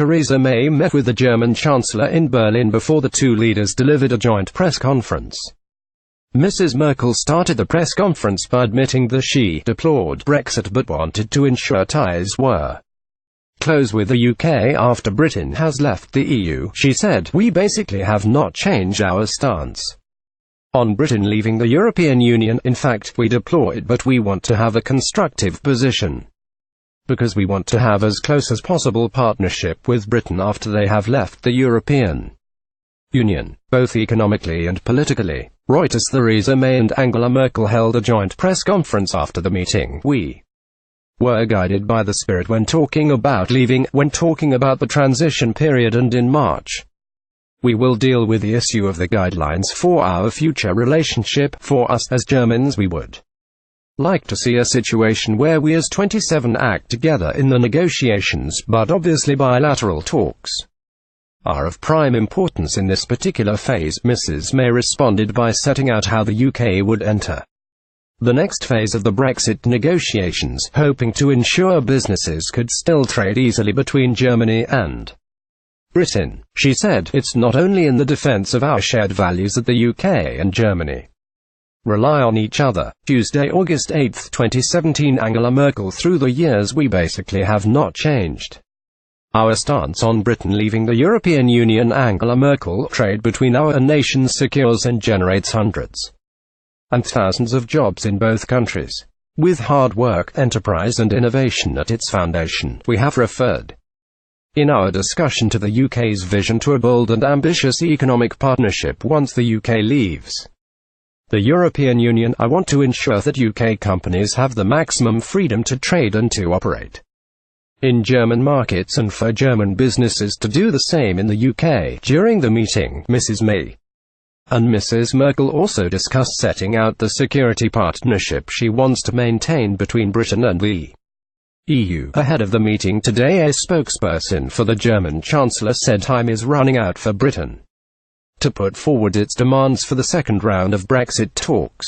Theresa May met with the German Chancellor in Berlin before the two leaders delivered a joint press conference. Mrs. Merkel started the press conference by admitting that she deplored Brexit but wanted to ensure ties were close with the UK after Britain has left the EU. She said, "We basically have not changed our stance on Britain leaving the European Union. In fact, we deplore it, but we want to have a constructive position, because we want to have as close as possible partnership with Britain after they have left the European Union, both economically and politically." REUTERSTheresa May and Angela Merkel held a joint press conference after the meeting. "We were guided by the spirit when talking about leaving, when talking about the transition period, and in March we will deal with the issue of the guidelines for our future relationship. For us, as Germans, we would like to see a situation where we as 27 act together in the negotiations, but obviously bilateral talks are of prime importance in this particular phase." Mrs. May responded by setting out how the UK would enter the next phase of the Brexit negotiations, hoping to ensure businesses could still trade easily between Germany and Britain. She said, "It's not only in the defense of our shared values that the UK and Germany rely on each other." Tuesday, August 8, 2017. Angela Merkel: "Through the years we basically have not changed our stance on Britain leaving the European Union." Angela Merkel: "Trade between our nations secures and generates hundreds and thousands of jobs in both countries. With hard work, enterprise and innovation at its foundation, we have referred in our discussion to the UK's vision to a bold and ambitious economic partnership once the UK leaves the European Union. I want to ensure that UK companies have the maximum freedom to trade and to operate in German markets, and for German businesses to do the same in the UK." During the meeting, Mrs. May and Mrs. Merkel also discussed setting out the security partnership she wants to maintain between Britain and the EU. Ahead of the meeting today, a spokesperson for the German Chancellor said time is running out for Britain to put forward its demands for the second round of Brexit talks.